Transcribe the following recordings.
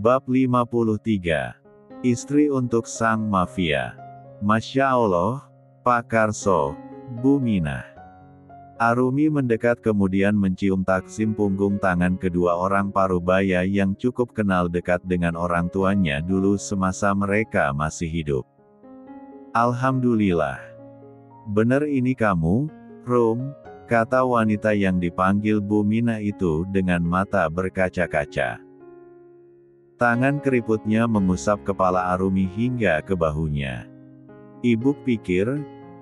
Bab 53. Istri untuk sang mafia. Masya Allah, Pak Karso, Bu Minah. Arumi mendekat kemudian mencium taksim punggung tangan kedua orang parubaya yang cukup kenal dekat dengan orang tuanya dulu semasa mereka masih hidup. Alhamdulillah. Bener ini kamu, Rum, kata wanita yang dipanggil Bu Minah itu dengan mata berkaca-kaca. Tangan keriputnya mengusap kepala Arumi hingga ke bahunya. Ibu pikir,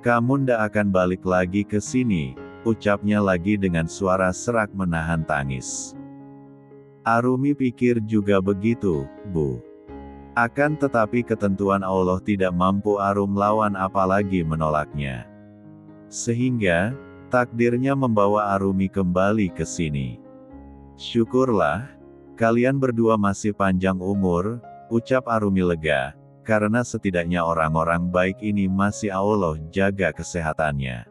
kamu ndak akan balik lagi ke sini, ucapnya lagi dengan suara serak menahan tangis. Arumi pikir juga begitu, Bu. Akan tetapi ketentuan Allah tidak mampu Arum lawan apalagi menolaknya. Sehingga, takdirnya membawa Arumi kembali ke sini. Syukurlah, kalian berdua masih panjang umur, ucap Arumi lega, karena setidaknya orang-orang baik ini masih Allah jaga kesehatannya.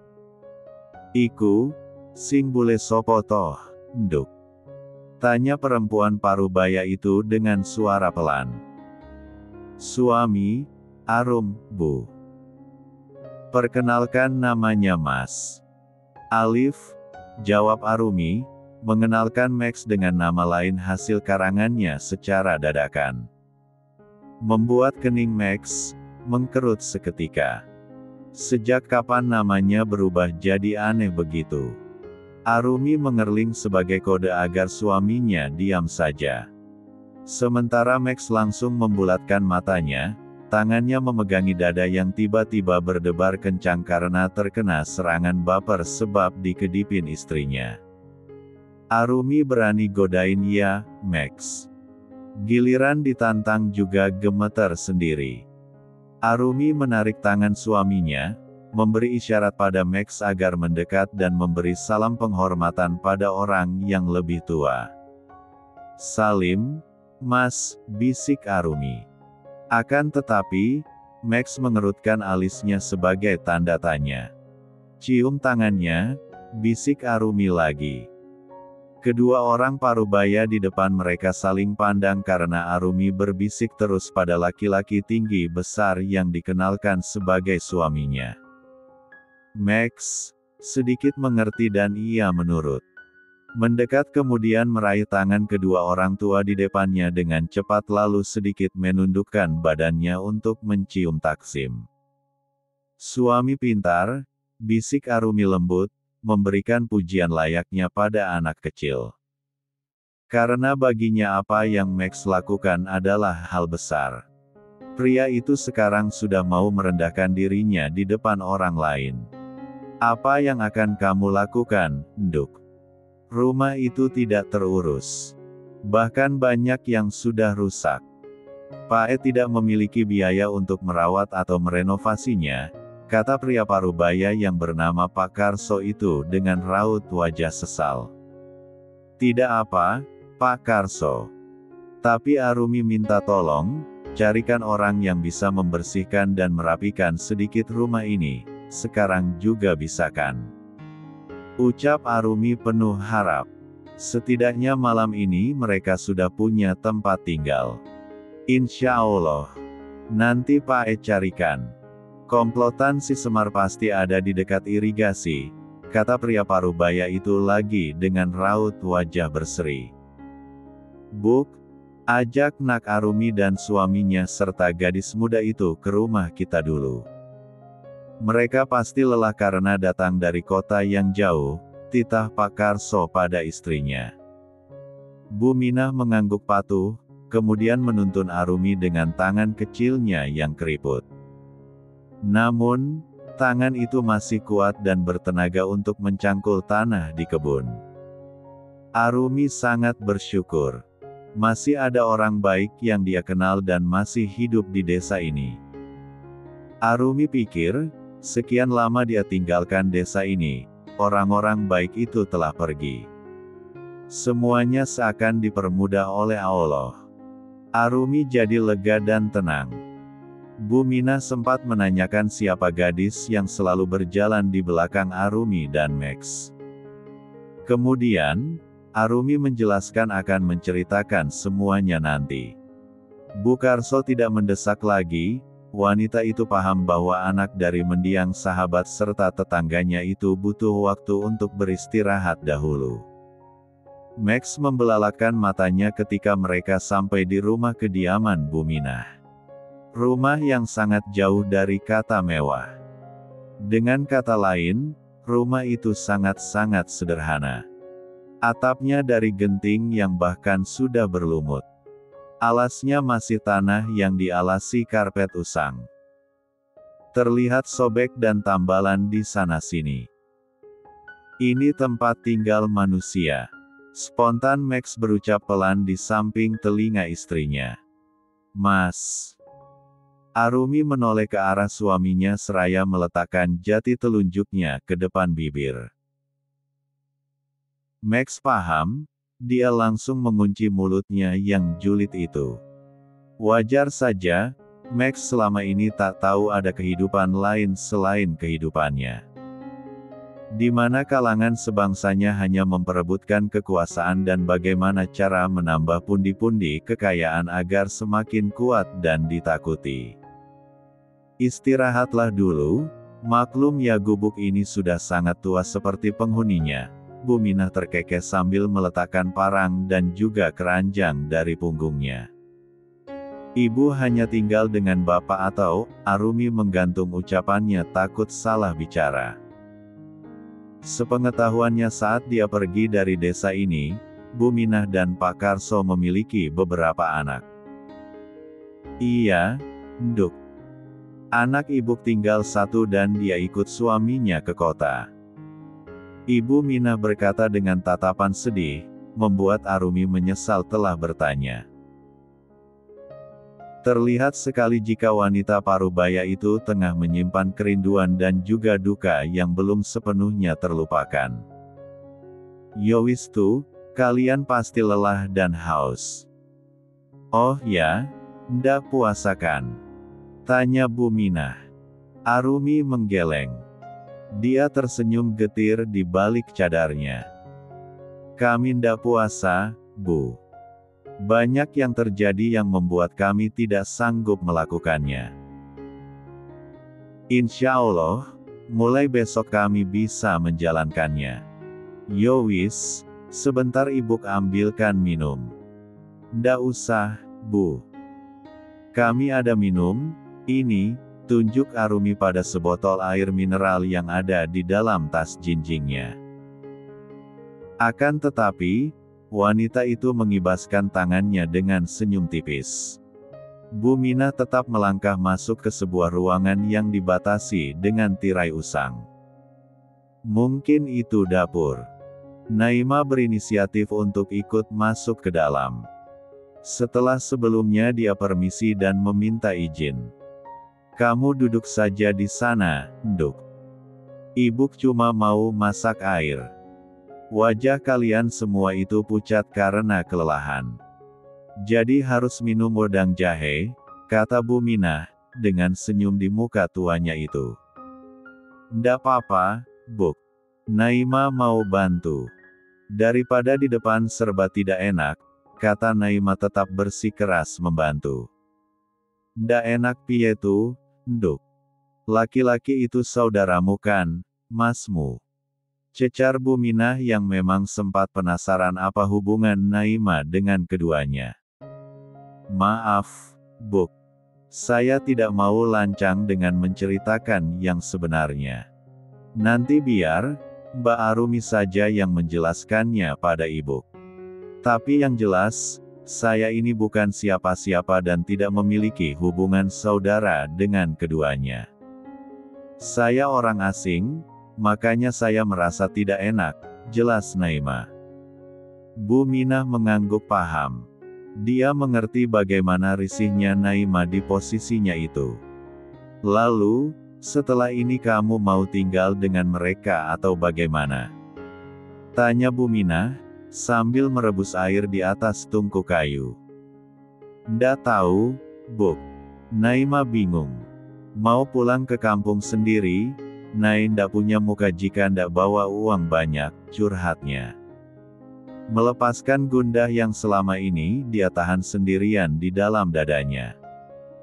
Iku, sing bule sopo toh, nduk? Tanya perempuan parubaya itu dengan suara pelan. Suami, Arum, Bu. Perkenalkan namanya Mas Alif, jawab Arumi, mengenalkan Max dengan nama lain hasil karangannya secara dadakan. Membuat kening Max mengkerut seketika. Sejak kapan namanya berubah jadi aneh begitu? Arumi mengerling sebagai kode agar suaminya diam saja. Sementara Max langsung membulatkan matanya, tangannya memegangi dada yang tiba-tiba berdebar kencang karena terkena serangan baper sebab dikedipin istrinya. Arumi berani godain ya, Max. Giliran ditantang juga gemeter sendiri. Arumi menarik tangan suaminya, memberi isyarat pada Max agar mendekat dan memberi salam penghormatan pada orang yang lebih tua. Salim, Mas, bisik Arumi. Akan tetapi, Max mengerutkan alisnya sebagai tanda tanya. Cium tangannya, bisik Arumi lagi. Kedua orang parubaya di depan mereka saling pandang karena Arumi berbisik terus pada laki-laki tinggi besar yang dikenalkan sebagai suaminya. Max sedikit mengerti dan ia menurut. Mendekat kemudian meraih tangan kedua orang tua di depannya dengan cepat lalu sedikit menundukkan badannya untuk mencium taksim. Suami pintar, bisik Arumi lembut, memberikan pujian layaknya pada anak kecil. Karena baginya apa yang Max lakukan adalah hal besar. Pria itu sekarang sudah mau merendahkan dirinya di depan orang lain. Apa yang akan kamu lakukan, Nduk? Rumah itu tidak terurus. Bahkan banyak yang sudah rusak. Pak tidak memiliki biaya untuk merawat atau merenovasinya, kata pria parubaya yang bernama Pak Karso itu dengan raut wajah sesal. Tidak apa, Pak Karso. Tapi Arumi minta tolong, carikan orang yang bisa membersihkan dan merapikan sedikit rumah ini, sekarang juga bisa kan? Ucap Arumi penuh harap. Setidaknya malam ini mereka sudah punya tempat tinggal. Insya Allah. Nanti Pak carikan. Komplotan si Semar pasti ada di dekat irigasi, kata pria parubaya itu lagi dengan raut wajah berseri. Buk, ajak Nak Arumi dan suaminya serta gadis muda itu ke rumah kita dulu. Mereka pasti lelah karena datang dari kota yang jauh, titah Pak Karso pada istrinya. Bu Minah mengangguk patuh, kemudian menuntun Arumi dengan tangan kecilnya yang keriput. Namun, tangan itu masih kuat dan bertenaga untuk mencangkul tanah di kebun. Arumi sangat bersyukur. Masih ada orang baik yang dia kenal dan masih hidup di desa ini. Arumi pikir, sekian lama dia tinggalkan desa ini, orang-orang baik itu telah pergi. Semuanya seakan dipermudah oleh Allah. Arumi jadi lega dan tenang. Bu Mina sempat menanyakan siapa gadis yang selalu berjalan di belakang Arumi dan Max. Kemudian, Arumi menjelaskan akan menceritakan semuanya nanti. Bu Karso tidak mendesak lagi, wanita itu paham bahwa anak dari mendiang sahabat serta tetangganya itu butuh waktu untuk beristirahat dahulu. Max membelalakan matanya ketika mereka sampai di rumah kediaman Bu Minah. Rumah yang sangat jauh dari kata mewah. Dengan kata lain, rumah itu sangat-sangat sederhana. Atapnya dari genting yang bahkan sudah berlumut. Alasnya masih tanah yang dialasi karpet usang. Terlihat sobek dan tambalan di sana-sini. Ini tempat tinggal manusia. Spontan Max berucap pelan di samping telinga istrinya. Mas. Arumi menoleh ke arah suaminya seraya meletakkan jati telunjuknya ke depan bibir. Max paham, dia langsung mengunci mulutnya yang julid itu. Wajar saja, Max selama ini tak tahu ada kehidupan lain selain kehidupannya. Di mana kalangan sebangsanya hanya memperebutkan kekuasaan dan bagaimana cara menambah pundi-pundi kekayaan agar semakin kuat dan ditakuti. Istirahatlah dulu, maklum ya gubuk ini sudah sangat tua seperti penghuninya. Bu Minah terkekeh sambil meletakkan parang dan juga keranjang dari punggungnya. Ibu hanya tinggal dengan bapak atau, Arumi menggantung ucapannya takut salah bicara. Sepengetahuannya saat dia pergi dari desa ini, Bu Minah dan Pak Karso memiliki beberapa anak. Iya, Nduk. Anak ibu tinggal satu dan dia ikut suaminya ke kota. Ibu Minah berkata dengan tatapan sedih, membuat Arumi menyesal telah bertanya. Terlihat sekali jika wanita parubaya itu tengah menyimpan kerinduan dan juga duka yang belum sepenuhnya terlupakan. Yowis tuh, kalian pasti lelah dan haus. Oh ya, ndak puasa kan? Tanya Bu Minah. Arumi menggeleng. Dia tersenyum getir di balik cadarnya. Kami ndak puasa, Bu. Banyak yang terjadi yang membuat kami tidak sanggup melakukannya. Insya Allah, mulai besok kami bisa menjalankannya. Yowis, sebentar ibu ambilkan minum. Ndak usah, Bu. Kami ada minum, ini. Tunjuk Arumi pada sebotol air mineral yang ada di dalam tas jinjingnya. Akan tetapi, wanita itu mengibaskan tangannya dengan senyum tipis. Bu Minah tetap melangkah masuk ke sebuah ruangan yang dibatasi dengan tirai usang. Mungkin itu dapur. Naima berinisiatif untuk ikut masuk ke dalam. Setelah sebelumnya dia permisi dan meminta izin. Kamu duduk saja di sana, Nduk. Ibu cuma mau masak air. Wajah kalian semua itu pucat karena kelelahan. Jadi harus minum wedang jahe, kata Bu Minah, dengan senyum di muka tuanya itu. Ndak apa-apa, Buk. Naima mau bantu. Daripada di depan serba tidak enak, kata Naima tetap bersikeras membantu. Ndak enak piye tuh, Nduk. Laki-laki itu saudaramu kan, masmu. Cecar Bu Minah yang memang sempat penasaran apa hubungan Naima dengan keduanya. Maaf, Buk. Saya tidak mau lancang dengan menceritakan yang sebenarnya. Nanti biar Mbak Arumi saja yang menjelaskannya pada Ibu. Tapi yang jelas, saya ini bukan siapa-siapa dan tidak memiliki hubungan saudara dengan keduanya. Saya orang asing, makanya saya merasa tidak enak, jelas Naima. Bu Minah mengangguk paham. Dia mengerti bagaimana risihnya Naima di posisinya itu. Lalu, setelah ini kamu mau tinggal dengan mereka atau bagaimana? Tanya Bu Minah, sambil merebus air di atas tungku kayu. Ndak tahu, Buk. Naima bingung. Mau pulang ke kampung sendiri? Nai ndak punya muka jika ndak bawa uang banyak, curhatnya. Melepaskan gundah yang selama ini dia tahan sendirian di dalam dadanya.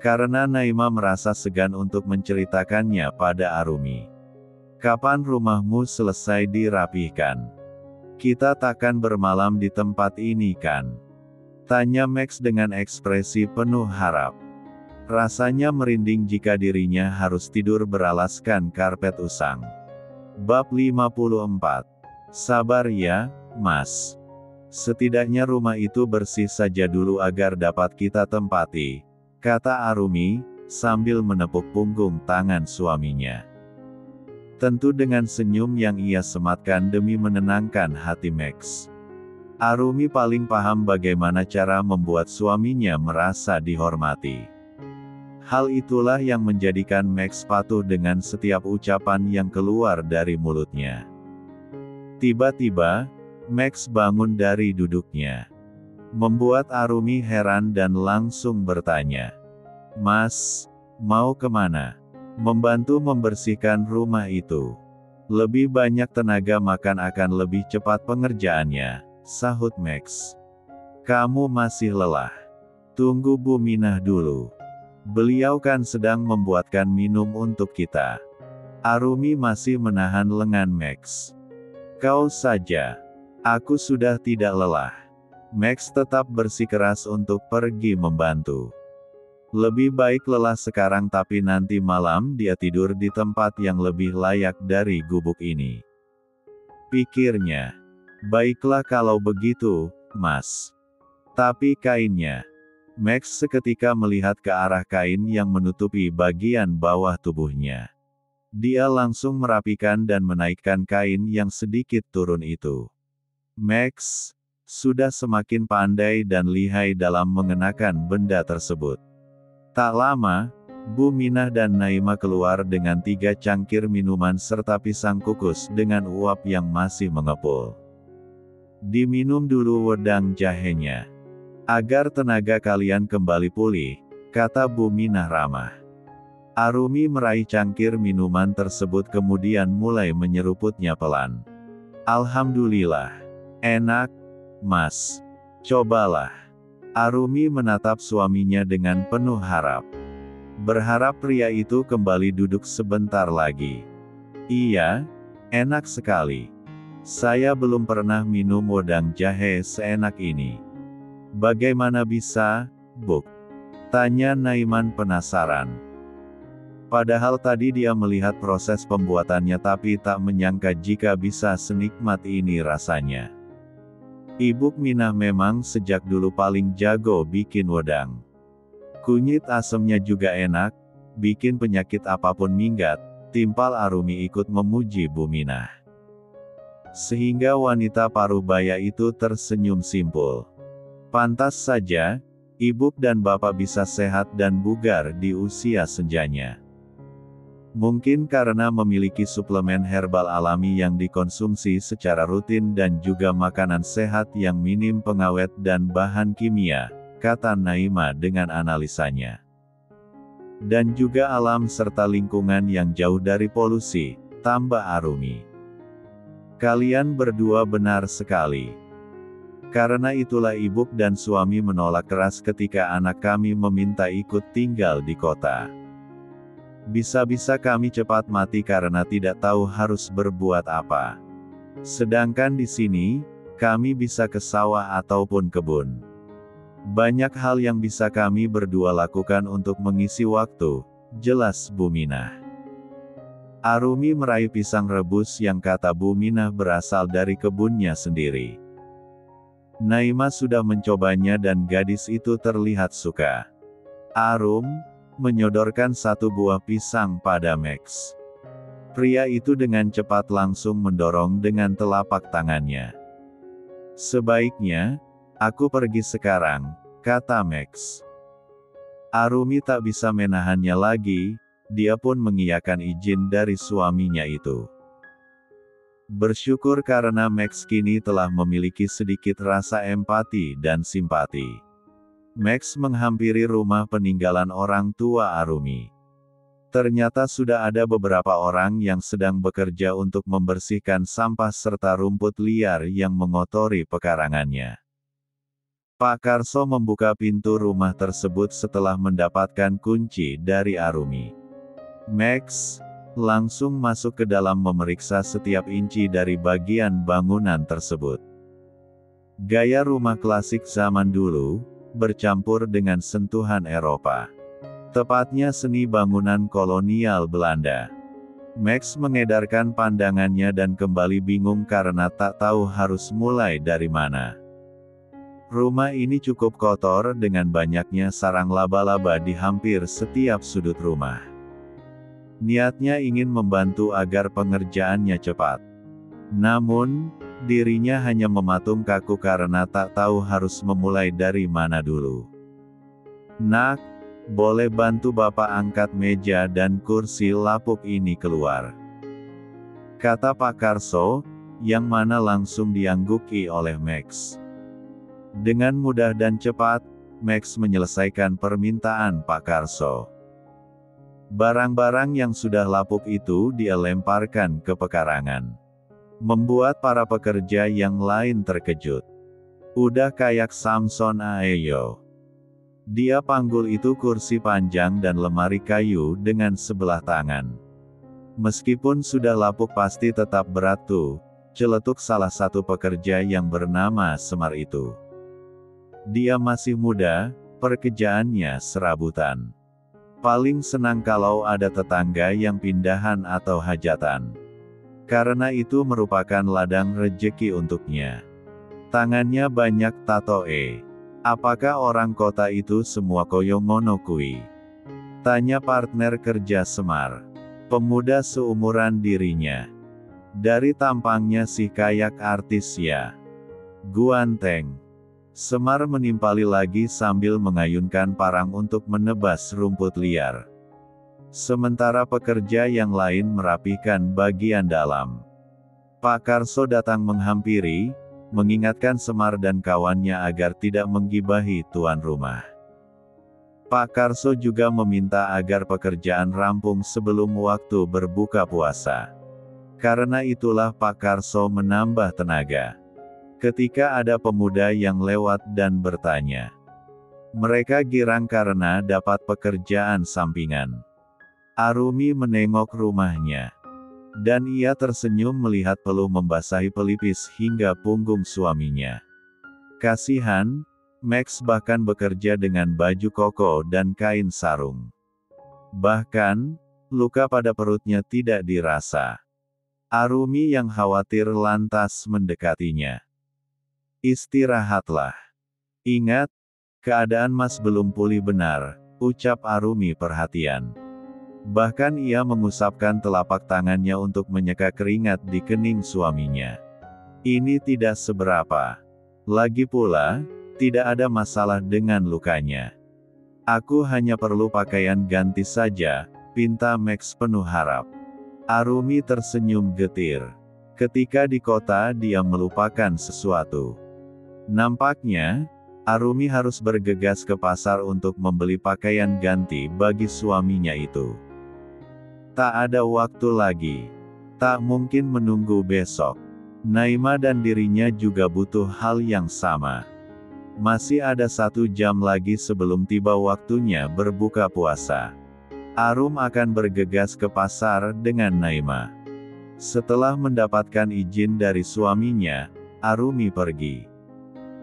Karena Naima merasa segan untuk menceritakannya pada Arumi. Kapan rumahmu selesai dirapihkan? Kita takkan bermalam di tempat ini kan? Tanya Max dengan ekspresi penuh harap. Rasanya merinding jika dirinya harus tidur beralaskan karpet usang. Bab 54. Sabar ya, Mas. Setidaknya rumah itu bersih saja dulu agar dapat kita tempati, kata Arumi, sambil menepuk punggung tangan suaminya. Tentu dengan senyum yang ia sematkan demi menenangkan hati Max. Arumi paling paham bagaimana cara membuat suaminya merasa dihormati. Hal itulah yang menjadikan Max patuh dengan setiap ucapan yang keluar dari mulutnya. Tiba-tiba, Max bangun dari duduknya. Membuat Arumi heran dan langsung bertanya. Mas, mau kemana? Membantu membersihkan rumah itu. Lebih banyak tenaga makan akan lebih cepat pengerjaannya, sahut Max. Kamu masih lelah. Tunggu Bu Minah dulu. Beliau kan sedang membuatkan minum untuk kita. Arumi masih menahan lengan Max. Kau saja. Aku sudah tidak lelah. Max tetap bersikeras untuk pergi membantu. Lebih baik lelah sekarang tapi nanti malam dia tidur di tempat yang lebih layak dari gubuk ini. Pikirnya. Baiklah kalau begitu, Mas. Tapi kainnya. Max seketika melihat ke arah kain yang menutupi bagian bawah tubuhnya. Dia langsung merapikan dan menaikkan kain yang sedikit turun itu. Max sudah semakin pandai dan lihai dalam mengenakan benda tersebut. Tak lama, Bu Minah dan Naima keluar dengan 3 cangkir minuman serta pisang kukus dengan uap yang masih mengepul. Diminum dulu wedang jahenya. Agar tenaga kalian kembali pulih, kata Bu Minah ramah. Arumi meraih cangkir minuman tersebut kemudian mulai menyeruputnya pelan. Alhamdulillah. Enak, Mas. Cobalah. Arumi menatap suaminya dengan penuh harap. Berharap pria itu kembali duduk sebentar lagi. Iya, enak sekali. Saya belum pernah minum wedang jahe seenak ini. Bagaimana bisa, Buk? Tanya Naiman penasaran. Padahal tadi dia melihat proses pembuatannya tapi tak menyangka jika bisa senikmat ini rasanya. Ibu Minah memang sejak dulu paling jago bikin wedang. Kunyit asemnya juga enak, bikin penyakit apapun minggat, timpal Arumi ikut memuji Bu Minah. Sehingga wanita paruh-baya itu tersenyum simpul. Pantas saja, ibu dan bapak bisa sehat dan bugar di usia senjanya. Mungkin karena memiliki suplemen herbal alami yang dikonsumsi secara rutin dan juga makanan sehat yang minim pengawet dan bahan kimia, kata Naima dengan analisanya. Dan juga alam serta lingkungan yang jauh dari polusi, tambah Arumi. Kalian berdua benar sekali. Karena itulah ibu dan suami menolak keras ketika anak kami meminta ikut tinggal di kota. Bisa-bisa kami cepat mati karena tidak tahu harus berbuat apa. Sedangkan di sini, kami bisa ke sawah ataupun kebun. Banyak hal yang bisa kami berdua lakukan untuk mengisi waktu, jelas Bu Minah. Arumi meraih pisang rebus yang kata Bu Minah berasal dari kebunnya sendiri. Naima sudah mencobanya dan gadis itu terlihat suka. Arum menyodorkan 1 buah pisang pada Max. Pria itu dengan cepat langsung mendorong dengan telapak tangannya. Sebaiknya, aku pergi sekarang, kata Max. Arumi tak bisa menahannya lagi, dia pun mengiyakan izin dari suaminya itu. Bersyukur karena Max kini telah memiliki sedikit rasa empati dan simpati. Max menghampiri rumah peninggalan orang tua Arumi. Ternyata sudah ada beberapa orang yang sedang bekerja untuk membersihkan sampah serta rumput liar yang mengotori pekarangannya. Pak Karso membuka pintu rumah tersebut setelah mendapatkan kunci dari Arumi. Max langsung masuk ke dalam memeriksa setiap inci dari bagian bangunan tersebut. Gaya rumah klasik zaman dulu, bercampur dengan sentuhan Eropa. Tepatnya seni bangunan kolonial Belanda. Max mengedarkan pandangannya dan kembali bingung karena tak tahu harus mulai dari mana. Rumah ini cukup kotor dengan banyaknya sarang laba-laba di hampir setiap sudut rumah. Niatnya ingin membantu agar pengerjaannya cepat. Namun, dirinya hanya mematung kaku karena tak tahu harus memulai dari mana dulu. "Nak, boleh bantu Bapak angkat meja dan kursi lapuk ini keluar?" kata Pak Karso, yang mana langsung diangguki oleh Max. Dengan mudah dan cepat, Max menyelesaikan permintaan Pak Karso. Barang-barang yang sudah lapuk itu dia lemparkan ke pekarangan, membuat para pekerja yang lain terkejut. "Udah kayak Samson ayo." Dia panggul itu kursi panjang dan lemari kayu dengan sebelah tangan. "Meskipun sudah lapuk pasti tetap berat tuh," celetuk salah satu pekerja yang bernama Semar itu. Dia masih muda, pekerjaannya serabutan. Paling senang kalau ada tetangga yang pindahan atau hajatan. Karena itu merupakan ladang rejeki untuknya. Tangannya banyak tato. "Apakah orang kota itu semua koyo ngono kui?" tanya partner kerja Semar, pemuda seumuran dirinya. "Dari tampangnya sih kayak artis ya. Guanteng." Semar menimpali lagi sambil mengayunkan parang untuk menebas rumput liar. Sementara pekerja yang lain merapihkan bagian dalam. Pak Karso datang menghampiri, mengingatkan Semar dan kawannya agar tidak menggibahi tuan rumah. Pak Karso juga meminta agar pekerjaan rampung sebelum waktu berbuka puasa. Karena itulah Pak Karso menambah tenaga. Ketika ada pemuda yang lewat dan bertanya, mereka girang karena dapat pekerjaan sampingan. Arumi menengok rumahnya. Dan ia tersenyum melihat peluh membasahi pelipis hingga punggung suaminya. Kasihan, Max bahkan bekerja dengan baju koko dan kain sarung. Bahkan, luka pada perutnya tidak dirasa. Arumi yang khawatir lantas mendekatinya. "Istirahatlah. Ingat, keadaan Mas belum pulih benar," ucap Arumi perhatian. Bahkan ia mengusapkan telapak tangannya untuk menyeka keringat di kening suaminya. "Ini tidak seberapa. Lagi pula, tidak ada masalah dengan lukanya. Aku hanya perlu pakaian ganti saja," pinta Max penuh harap. Arumi tersenyum getir. Ketika di kota dia melupakan sesuatu. Nampaknya, Arumi harus bergegas ke pasar untuk membeli pakaian ganti bagi suaminya itu. Tak ada waktu lagi. Tak mungkin menunggu besok. Naima dan dirinya juga butuh hal yang sama. Masih ada 1 jam lagi sebelum tiba waktunya berbuka puasa. Arum akan bergegas ke pasar dengan Naima. Setelah mendapatkan izin dari suaminya, Arumi pergi.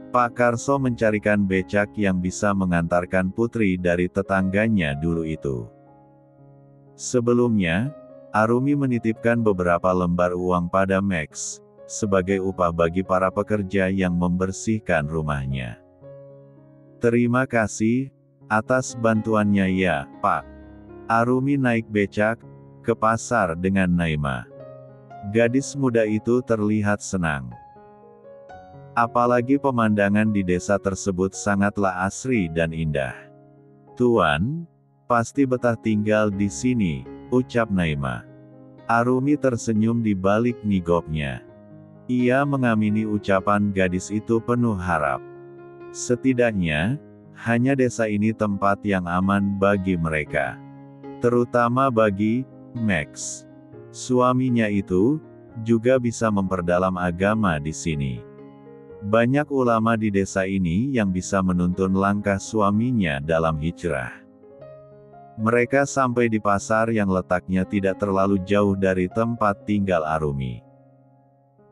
Pak Karso mencarikan becak yang bisa mengantarkan putri dari tetangganya dulu itu. Sebelumnya, Arumi menitipkan beberapa lembar uang pada Max, sebagai upah bagi para pekerja yang membersihkan rumahnya. "Terima kasih atas bantuannya ya, Pak." Arumi naik becak ke pasar dengan Naima. Gadis muda itu terlihat senang. Apalagi pemandangan di desa tersebut sangatlah asri dan indah. "Tuan, pasti betah tinggal di sini," ucap Naima. Arumi tersenyum di balik nigopnya. Ia mengamini ucapan gadis itu penuh harap. Setidaknya, Hanya desa ini tempat yang aman bagi mereka. Terutama bagi Max. Suaminya itu juga bisa memperdalam agama di sini. Banyak ulama di desa ini yang bisa menuntun langkah suaminya dalam hijrah. Mereka sampai di pasar yang letaknya tidak terlalu jauh dari tempat tinggal Arumi.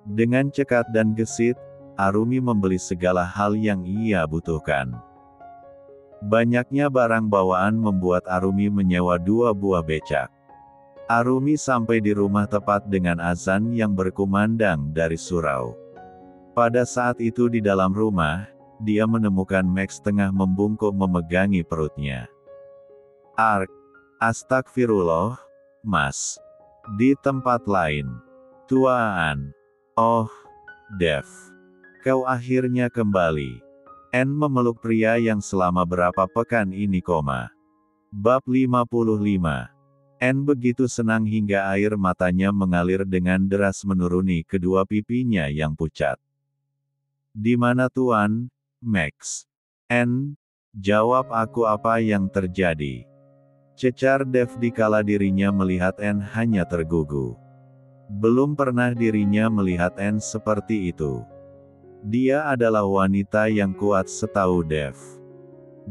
Dengan cekat dan gesit, Arumi membeli segala hal yang ia butuhkan. Banyaknya barang bawaan membuat Arumi menyewa 2 buah becak. Arumi sampai di rumah tepat dengan azan yang berkumandang dari surau. Pada saat itu di dalam rumah, dia menemukan Max tengah membungkuk memegangi perutnya. Astagfirullah, Mas. Di tempat lain. Tuaan. Oh, Dev. Kau akhirnya kembali. N memeluk pria yang selama berapa pekan ini koma. Bab 55. N begitu senang hingga air matanya mengalir dengan deras menuruni kedua pipinya yang pucat. Di mana Tuan, Max? N, jawab aku apa yang terjadi. Cecar Dev dikala dirinya melihat N hanya tergugu. Belum pernah dirinya melihat N seperti itu. Dia adalah wanita yang kuat setahu Dev.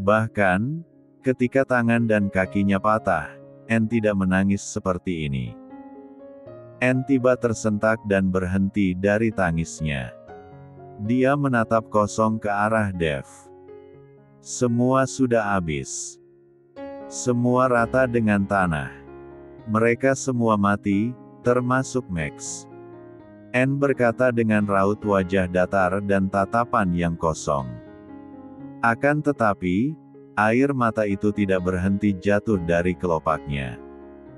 Bahkan, ketika tangan dan kakinya patah, N tidak menangis seperti ini. N tiba tersentak dan berhenti dari tangisnya. Dia menatap kosong ke arah Dev. Semua sudah habis. Semua rata dengan tanah. Mereka semua mati, termasuk Max. N berkata dengan raut wajah datar dan tatapan yang kosong. Akan tetapi, air mata itu tidak berhenti jatuh dari kelopaknya.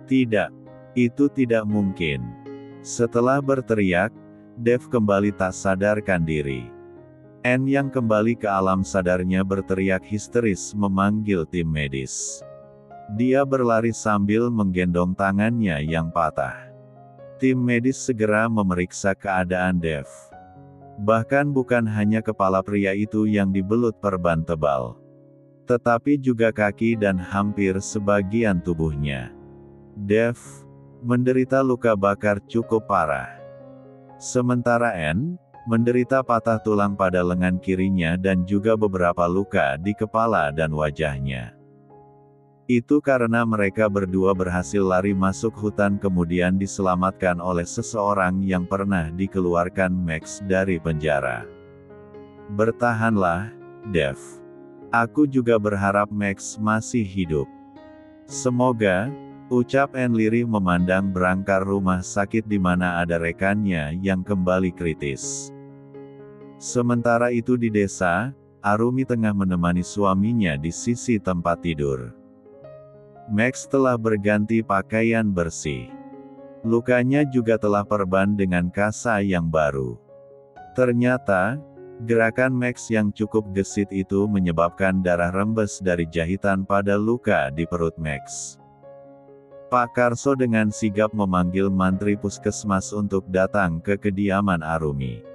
Tidak, itu tidak mungkin. Setelah berteriak, Dev kembali tak sadarkan diri. N yang kembali ke alam sadarnya berteriak histeris memanggil tim medis. Dia berlari sambil menggendong tangannya yang patah. Tim medis segera memeriksa keadaan Dev. Bahkan bukan hanya kepala pria itu yang dibelut perban tebal, tetapi juga kaki dan hampir sebagian tubuhnya. Dev menderita luka bakar cukup parah. Sementara N menderita patah tulang pada lengan kirinya dan juga beberapa luka di kepala dan wajahnya. Itu karena mereka berdua berhasil lari masuk hutan kemudian diselamatkan oleh seseorang yang pernah dikeluarkan Max dari penjara. Bertahanlah, Dev. Aku juga berharap Max masih hidup. Semoga, ucap N lirih memandang berangkar rumah sakit di mana ada rekannya yang kembali kritis. Sementara itu di desa, Arumi tengah menemani suaminya di sisi tempat tidur. Max telah berganti pakaian bersih. Lukanya juga telah perban dengan kasa yang baru. Ternyata, gerakan Max yang cukup gesit itu menyebabkan darah rembes dari jahitan pada luka di perut Max. Pak Karso dengan sigap memanggil mantri puskesmas untuk datang ke kediaman Arumi.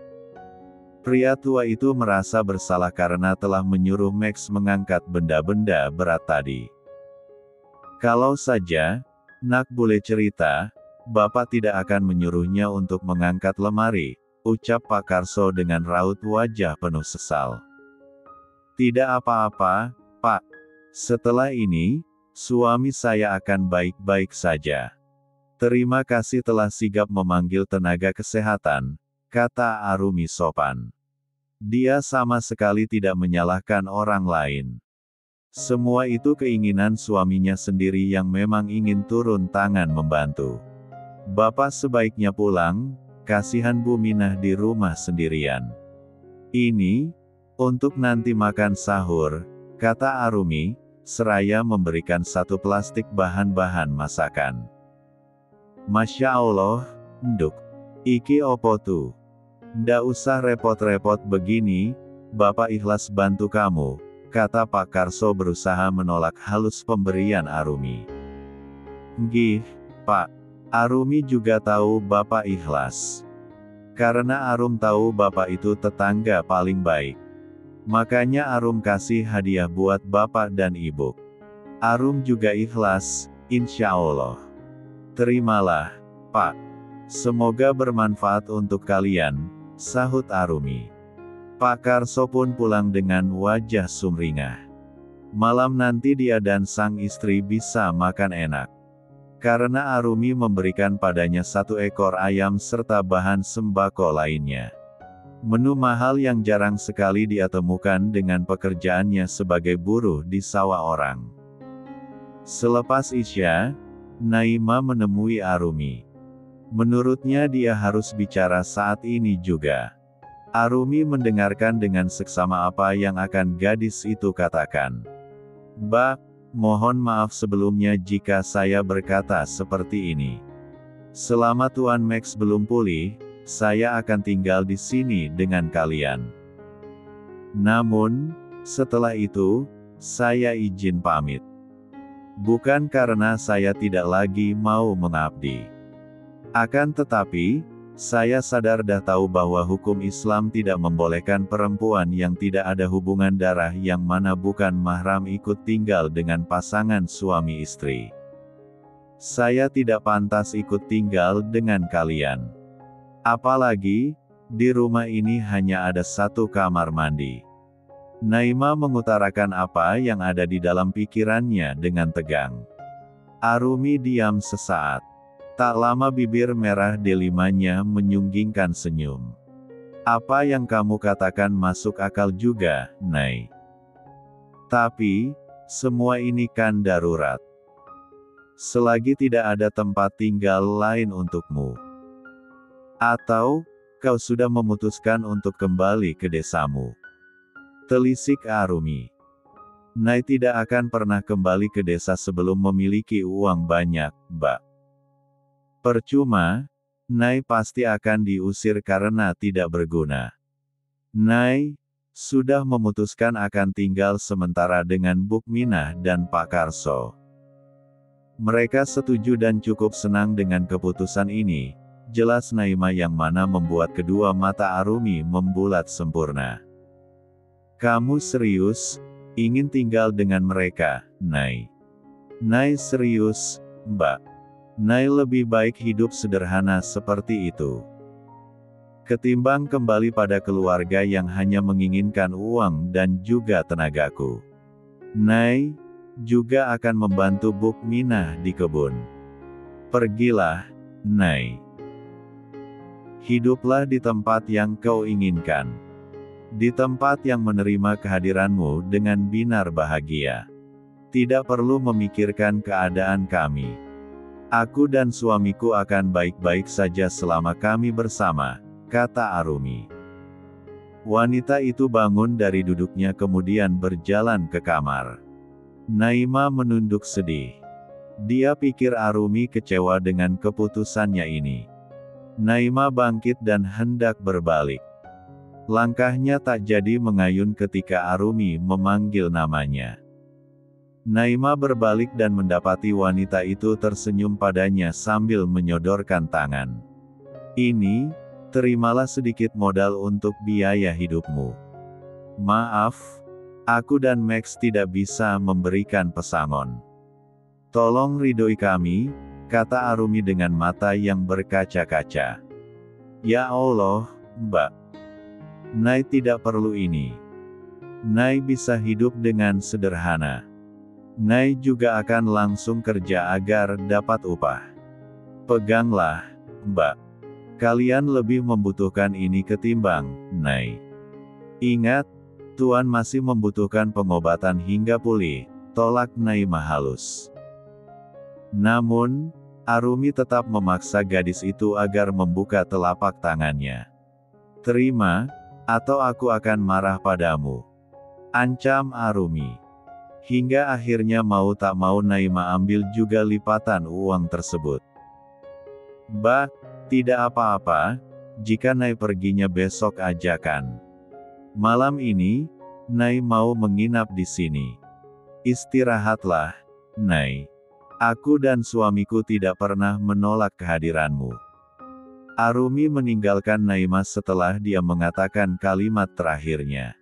Pria tua itu merasa bersalah karena telah menyuruh Max mengangkat benda-benda berat tadi. Kalau saja, Nak boleh cerita, Bapak tidak akan menyuruhnya untuk mengangkat lemari, ucap Pak Karso dengan raut wajah penuh sesal. Tidak apa-apa, Pak. Setelah ini, suami saya akan baik-baik saja. Terima kasih telah sigap memanggil tenaga kesehatan, kata Arumi sopan. Dia sama sekali tidak menyalahkan orang lain. Semua itu keinginan suaminya sendiri yang memang ingin turun tangan membantu. Bapak sebaiknya pulang, kasihan Bu Minah di rumah sendirian. Ini, untuk nanti makan sahur, kata Arumi, seraya memberikan satu plastik bahan-bahan masakan. Masya Allah, Nduk. Iki opo tu? Ndak usah repot-repot begini, Bapak ikhlas bantu kamu, kata Pak Karso berusaha menolak halus pemberian Arumi. Nggih, Pak. Arumi juga tahu Bapak ikhlas. Karena Arum tahu Bapak itu tetangga paling baik. Makanya Arum kasih hadiah buat bapak dan ibu. Arum juga ikhlas, insya Allah. Terimalah, Pak. Semoga bermanfaat untuk kalian, sahut Arumi. Pak Karso pun pulang dengan wajah sumringah. Malam nanti dia dan sang istri bisa makan enak. Karena Arumi memberikan padanya 1 ekor ayam serta bahan sembako lainnya. Menu mahal yang jarang sekali dia temukan dengan pekerjaannya sebagai buruh di sawah orang. Selepas Isya, Naima menemui Arumi. Menurutnya dia harus bicara saat ini juga. Arumi mendengarkan dengan seksama apa yang akan gadis itu katakan. Mbak, mohon maaf sebelumnya jika saya berkata seperti ini. Selama Tuan Max belum pulih, saya akan tinggal di sini dengan kalian. Namun, setelah itu, saya izin pamit. Bukan karena saya tidak lagi mau mengabdi. Akan tetapi, saya sadar dah tahu bahwa hukum Islam tidak membolehkan perempuan yang tidak ada hubungan darah yang mana bukan mahram ikut tinggal dengan pasangan suami istri. Saya tidak pantas ikut tinggal dengan kalian. Apalagi, di rumah ini hanya ada 1 kamar mandi. Naima mengutarakan apa yang ada di dalam pikirannya dengan tegang. Arumi diam sesaat. Tak lama bibir merah delimanya menyunggingkan senyum. Apa yang kamu katakan masuk akal juga, Nay. Tapi, semua ini kan darurat. Selagi tidak ada tempat tinggal lain untukmu. Atau, kau sudah memutuskan untuk kembali ke desamu. Telisik Arumi. Nay tidak akan pernah kembali ke desa sebelum memiliki uang banyak, Mbak. Percuma, Nay pasti akan diusir karena tidak berguna. Nay sudah memutuskan akan tinggal sementara dengan Bukminah dan Pak Karso. Mereka setuju dan cukup senang dengan keputusan ini. Jelas Naima yang mana membuat kedua mata Arumi membulat sempurna. Kamu serius, ingin tinggal dengan mereka, Nay? Nay serius, Mbak. Nay lebih baik hidup sederhana seperti itu. Ketimbang kembali pada keluarga yang hanya menginginkan uang dan juga tenagaku. Nay juga akan membantu Bukminah di kebun. Pergilah, Nay. Hiduplah di tempat yang kau inginkan. Di tempat yang menerima kehadiranmu dengan binar bahagia. Tidak perlu memikirkan keadaan kami. Aku dan suamiku akan baik-baik saja selama kami bersama, kata Arumi. Wanita itu bangun dari duduknya kemudian berjalan ke kamar. Naima menunduk sedih. Dia pikir Arumi kecewa dengan keputusannya ini. Naima bangkit dan hendak berbalik. Langkahnya tak jadi mengayun ketika Arumi memanggil namanya. Naima berbalik dan mendapati wanita itu tersenyum padanya sambil menyodorkan tangan. Ini, terimalah sedikit modal untuk biaya hidupmu. Maaf, aku dan Max tidak bisa memberikan pesangon. Tolong ridhoi kami, kata Arumi dengan mata yang berkaca-kaca. Ya Allah, Mbak. Nay tidak perlu ini. Nay bisa hidup dengan sederhana. Nay juga akan langsung kerja agar dapat upah. Peganglah, Mbak. Kalian lebih membutuhkan ini ketimbang, Nay. Ingat, Tuan masih membutuhkan pengobatan hingga pulih, tolak Naima halus. Namun, Arumi tetap memaksa gadis itu agar membuka telapak tangannya. Terima, atau aku akan marah padamu. Ancam Arumi. Hingga akhirnya mau tak mau Naima ambil juga lipatan uang tersebut. Mbak, tidak apa-apa, jika Nay perginya besok ajakan. Malam ini, Nay mau menginap di sini. Istirahatlah, Nay. Aku dan suamiku tidak pernah menolak kehadiranmu. Arumi meninggalkan Naima setelah dia mengatakan kalimat terakhirnya.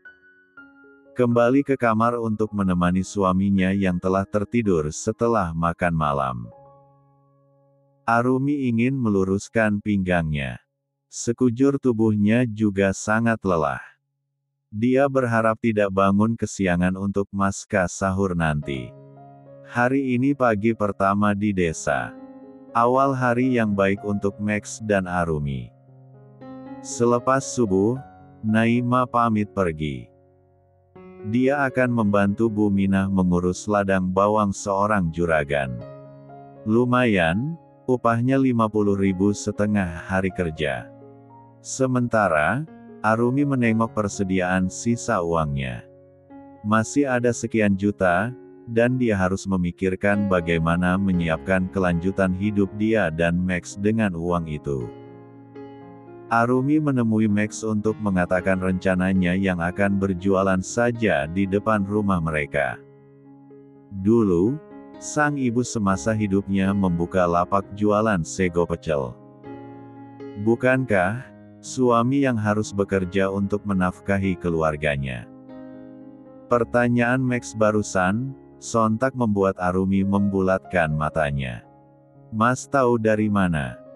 kembali ke kamar untuk menemani suaminya yang telah tertidur setelah makan malam. Arumi ingin meluruskan pinggangnya. Sekujur tubuhnya juga sangat lelah. Dia berharap tidak bangun kesiangan untuk maska sahur nanti. Hari ini pagi pertama di desa. Awal hari yang baik untuk Max dan Arumi. Selepas subuh, Naima pamit pergi. Dia akan membantu Bu Minah mengurus ladang bawang seorang juragan. Lumayan, upahnya 50.000 setengah hari kerja. Sementara, Arumi menengok persediaan sisa uangnya. Masih ada sekian juta, dan dia harus memikirkan bagaimana menyiapkan kelanjutan hidup dia dan Max dengan uang itu. Arumi menemui Max untuk mengatakan rencananya yang akan berjualan saja di depan rumah mereka. Dulu, sang ibu semasa hidupnya membuka lapak jualan sego pecel. Bukankah suami yang harus bekerja untuk menafkahi keluarganya? Pertanyaan Max barusan sontak membuat Arumi membulatkan matanya. Mas tahu dari mana?